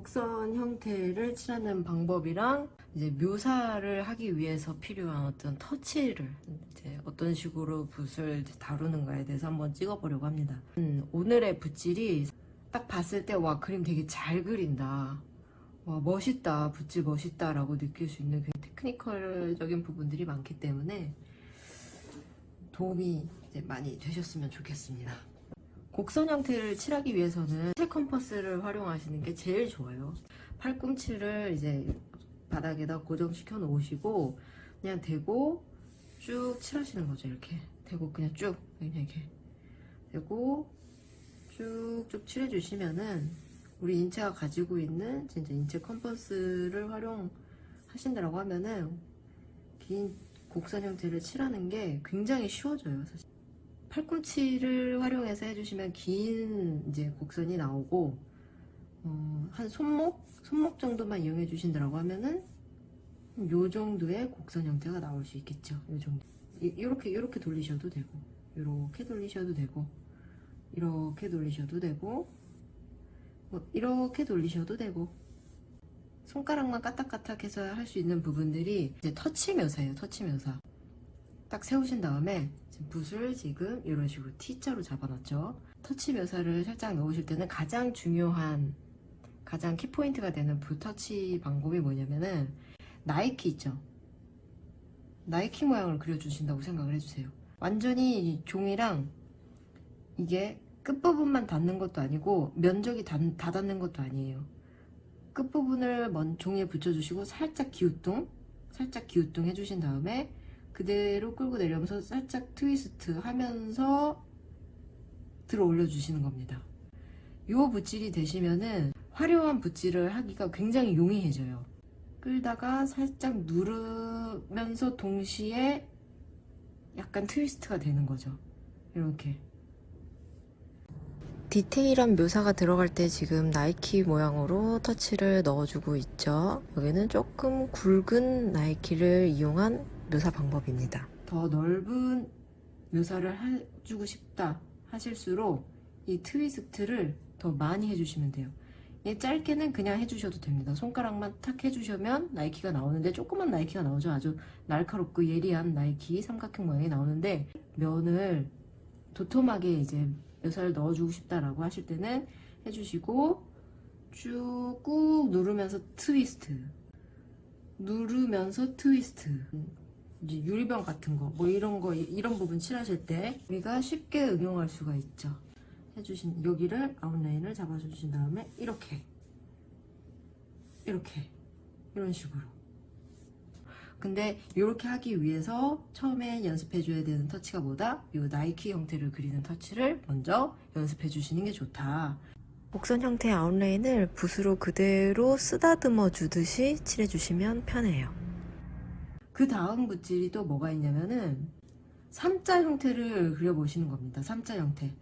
곡선 형태를 칠하는 방법이랑 이제 묘사를 하기 위해서 필요한 어떤 터치를 이제 어떤 식으로 붓을 다루는가에 대해서 한번 찍어보려고 합니다. 오늘의 붓질이 딱 봤을 때 와, 그림 되게 잘 그린다, 와, 멋있다, 붓질 멋있다 라고 느낄 수 있는 테크니컬적인 부분들이 많기 때문에 도움이 이제 많이 되셨으면 좋겠습니다. 곡선 형태를 칠하기 위해서는 칠 컴퍼스를 활용하시는 게 제일 좋아요. 팔꿈치를 이제 바닥에다 고정시켜 놓으시고 그냥 대고 쭉 칠하시는 거죠. 이렇게 대고 그냥 쭉 이렇게 대고 쭉쭉 칠해 주시면은 우리 인체가 가지고 있는 진짜 인체 컴퍼스를 활용하신다라고 하면은 긴 곡선 형태를 칠하는 게 굉장히 쉬워져요. 사실 팔꿈치를 활용해서 해주시면 긴 이제 곡선이 나오고 한 손목 정도만 이용해 주신다라고 하면은 요 정도의 곡선 형태가 나올 수 있겠죠. 요 정도. 이렇게 돌리셔도 되고, 이렇게 돌리셔도 되고, 이렇게 돌리셔도 되고, 뭐 이렇게 돌리셔도 되고. 손가락만 까딱까딱해서 할 수 있는 부분들이 이제 터치 묘사예요. 터치 묘사. 딱 세우신 다음에 지금 붓을 지금 이런 식으로 T자로 잡아놨죠. 터치 묘사를 살짝 넣으실 때는 가장 중요한, 가장 키포인트가 되는 붓 터치 방법이 뭐냐면은 나이키 있죠. 나이키 모양을 그려주신다고 생각을 해주세요. 완전히 종이랑 이게 끝부분만 닿는 것도 아니고 면적이 다 닿는 것도 아니에요. 끝부분을 종이에 붙여주시고 살짝 기우뚱 해주신 다음에 그대로 끌고 내려오면서 살짝 트위스트 하면서 들어 올려 주시는 겁니다. 이 붓질이 되시면은 화려한 붓질을 하기가 굉장히 용이해져요. 끌다가 살짝 누르면서 동시에 약간 트위스트가 되는 거죠. 이렇게 디테일한 묘사가 들어갈 때 지금 나이키 모양으로 터치를 넣어주고 있죠. 여기는 조금 굵은 나이키를 이용한 묘사 방법입니다. 더 넓은 묘사를 해주고 싶다 하실수록 이 트위스트를 더 많이 해주시면 돼요. 얘 짧게는 그냥 해주셔도 됩니다. 손가락만 탁 해주시면 나이키가 나오는데, 조그만 나이키가 나오죠. 아주 날카롭고 예리한 나이키 삼각형 모양이 나오는데, 면을 도톰하게 이제 묘사를 넣어주고 싶다라고 하실 때는 해주시고 쭉 꾹 누르면서 트위스트, 누르면서 트위스트. 이제 유리병 같은 거, 뭐 이런 부분 칠하실 때 우리가 쉽게 응용할 수가 있죠. 해주신 여기를 아웃라인을 잡아주신 다음에 이렇게 이런 식으로. 근데 이렇게 하기 위해서 처음에 연습해줘야 되는 터치가 뭐다? 이 나이키 형태를 그리는 터치를 먼저 연습해 주시는 게 좋다. 곡선 형태의 아웃라인을 붓으로 그대로 쓰다듬어 주듯이 칠해주시면 편해요. 그 다음 붓질이 또 뭐가 있냐면은 3자 형태를 그려보시는 겁니다. 3자 형태.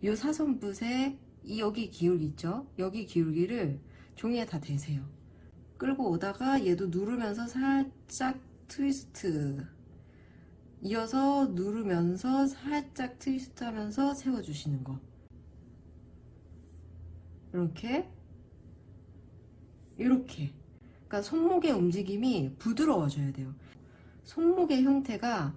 이 사선붓에 여기 기울기 있죠? 여기 기울기를 종이에 다 대세요. 끌고 오다가 얘도 누르면서 살짝 트위스트, 이어서 누르면서 살짝 트위스트 하면서 세워주시는 거. 이렇게 그러니까 손목의 움직임이 부드러워져야 돼요. 손목의 형태가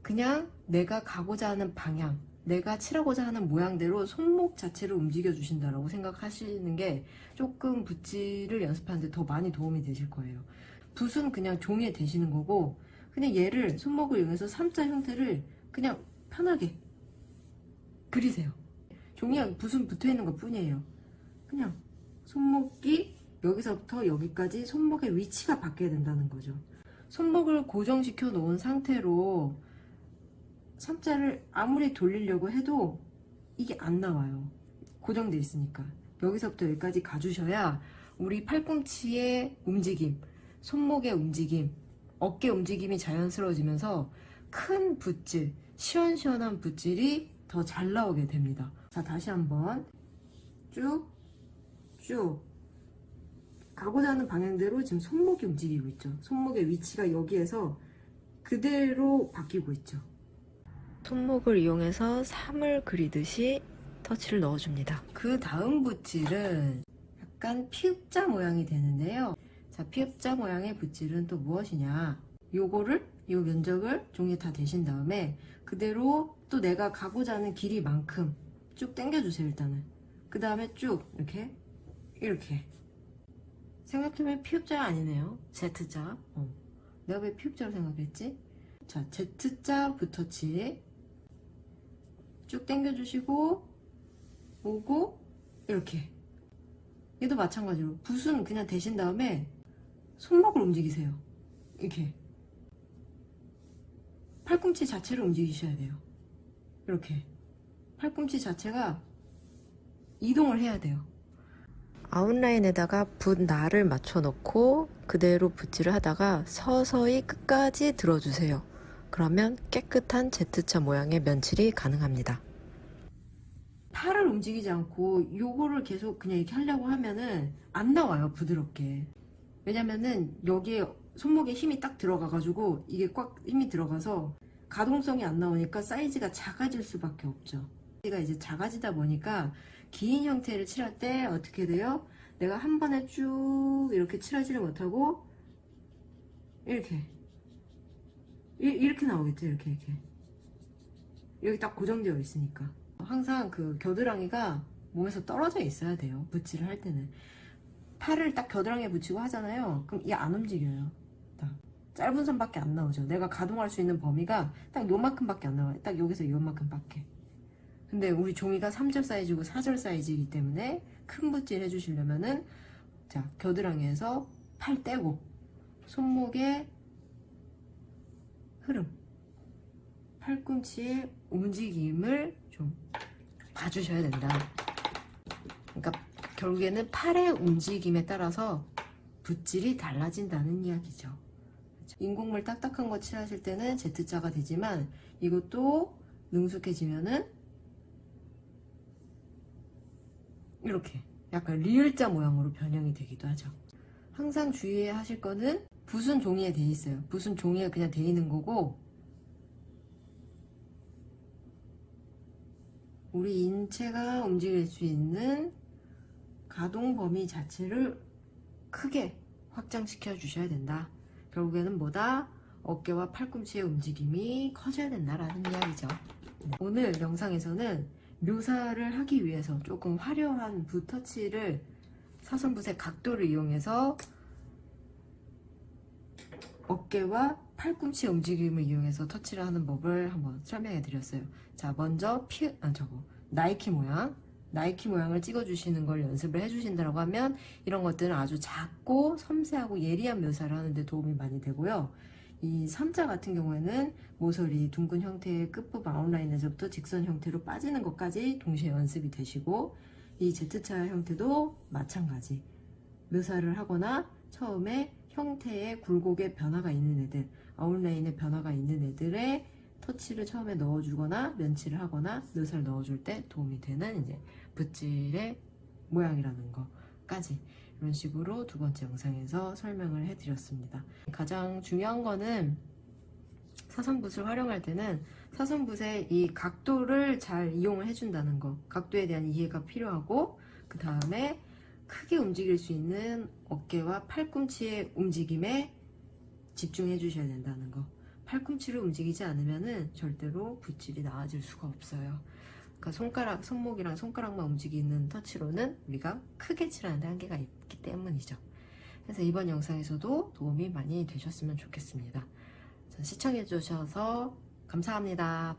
그냥 내가 가고자 하는 방향, 내가 칠하고자 하는 모양대로 손목 자체를 움직여 주신다라고 생각하시는 게 조금 붓질을 연습하는데 더 많이 도움이 되실 거예요. 붓은 그냥 종이에 대시는 거고, 그냥 얘를 손목을 이용해서 3자 형태를 그냥 편하게 그리세요. 종이에 붓은 붙어 있는 것 뿐이에요. 그냥 손목이 여기서부터 여기까지 손목의 위치가 바뀌어야 된다는 거죠. 손목을 고정시켜 놓은 상태로 3자를 아무리 돌리려고 해도 이게 안 나와요. 고정돼 있으니까. 여기서부터 여기까지 가주셔야 우리 팔꿈치의 움직임, 손목의 움직임, 어깨 움직임이 자연스러워지면서 큰 붓질, 시원시원한 붓질이 더 잘 나오게 됩니다. 자, 다시 한번 쭉 가고자 하는 방향대로 지금 손목이 움직이고 있죠. 손목의 위치가 여기에서 그대로 바뀌고 있죠. 손목을 이용해서 3을 그리듯이 터치를 넣어줍니다. 그 다음 붓질은 약간 피읍자 모양이 되는데요. 자, 피읍자 모양의 붓질은 또 무엇이냐? 요 면적을 종이에 다 대신 다음에 그대로 또 내가 가고자 하는 길이만큼 쭉 당겨주세요. 일단은 그 다음에 쭉 이렇게 생각해보면 피읍자가 아니네요. Z자. 내가 왜 피읍자로 생각했지? 자, Z자 붓터치 쭉 당겨주시고 오고 이렇게. 얘도 마찬가지로 붓은 그냥 대신 다음에 손목을 움직이세요. 이렇게 팔꿈치 자체를 움직이셔야 돼요. 이렇게 팔꿈치 자체가 이동을 해야 돼요. 아웃라인에다가 붓 날을 맞춰 놓고 그대로 붓질을 하다가 서서히 끝까지 들어주세요. 그러면 깨끗한 Z자 모양의 면칠이 가능합니다. 팔을 움직이지 않고 요거를 계속 그냥 이렇게 하려고 하면은 안 나와요. 부드럽게. 왜냐면은 여기에 손목에 힘이 딱 들어가가지고 이게 꽉 힘이 들어가서 가동성이 안 나오니까 사이즈가 작아질 수밖에 없죠. 사이즈가 이제 작아지다 보니까 긴 형태를 칠할 때 어떻게 돼요? 내가 한 번에 쭉 이렇게 칠하지를 못하고 이렇게 나오겠죠. 이렇게 여기 딱 고정되어 있으니까 항상 그 겨드랑이가 몸에서 떨어져 있어야 돼요. 붓질을 할 때는 팔을 딱 겨드랑이에 붙이고 하잖아요. 그럼 이게 안 움직여요. 딱 짧은 선밖에 안 나오죠. 내가 가동할 수 있는 범위가 딱 요만큼밖에 안 나와요. 딱 여기서 요만큼밖에. 근데 우리 종이가 3절 사이즈고 4절 사이즈이기 때문에 큰 붓질 해주시려면은 자, 겨드랑이에서 팔 떼고 손목의 흐름, 팔꿈치의 움직임을 좀 봐주셔야 된다. 그러니까 결국에는 팔의 움직임에 따라서 붓질이 달라진다는 이야기죠. 인공물 딱딱한 거 칠하실 때는 Z자가 되지만 이것도 능숙해지면은 이렇게 약간 리을자 모양으로 변형이 되기도 하죠. 항상 주의해야 하실 거는 붓은 종이에 돼 있어요. 붓은 종이에 그냥 돼 있는 거고 우리 인체가 움직일 수 있는 가동 범위 자체를 크게 확장시켜 주셔야 된다. 결국에는 뭐다? 어깨와 팔꿈치의 움직임이 커져야 된다라는 이야기죠. 오늘 영상에서는 묘사를 하기 위해서 조금 화려한 붓터치를 사선붓의 각도를 이용해서 어깨와 팔꿈치 움직임을 이용해서 터치를 하는 법을 한번 설명해 드렸어요. 자, 먼저 나이키 모양을 찍어 주시는 걸 연습을 해 주신다고 하면 이런 것들은 아주 작고 섬세하고 예리한 묘사를 하는데 도움이 많이 되고요. 이 선자 같은 경우에는 모서리 둥근 형태의 끝부분 아웃라인에서부터 직선 형태로 빠지는 것까지 동시에 연습이 되시고 이 Z자 형태도 마찬가지 묘사를 하거나 처음에 형태의 굴곡의 변화가 있는 애들, 아웃라인의 변화가 있는 애들의 터치를 처음에 넣어주거나 면치를 하거나 묘사를 넣어줄 때 도움이 되는 이제 붓질의 모양이라는 거까지 이런 식으로 두 번째 영상에서 설명을 해드렸습니다. 가장 중요한 거는 사선붓을 활용할 때는 사선붓의 이 각도를 잘 이용을 해준다는 거, 각도에 대한 이해가 필요하고 그 다음에 크게 움직일 수 있는 어깨와 팔꿈치의 움직임에 집중해 주셔야 된다는 거. 팔꿈치를 움직이지 않으면은 절대로 붓질이 나아질 수가 없어요. 그러니까 손목이랑 손가락만 움직이는 터치로는 우리가 크게 칠하는데 한계가 있기 때문이죠. 그래서 이번 영상에서도 도움이 많이 되셨으면 좋겠습니다. 시청해 주셔서 감사합니다.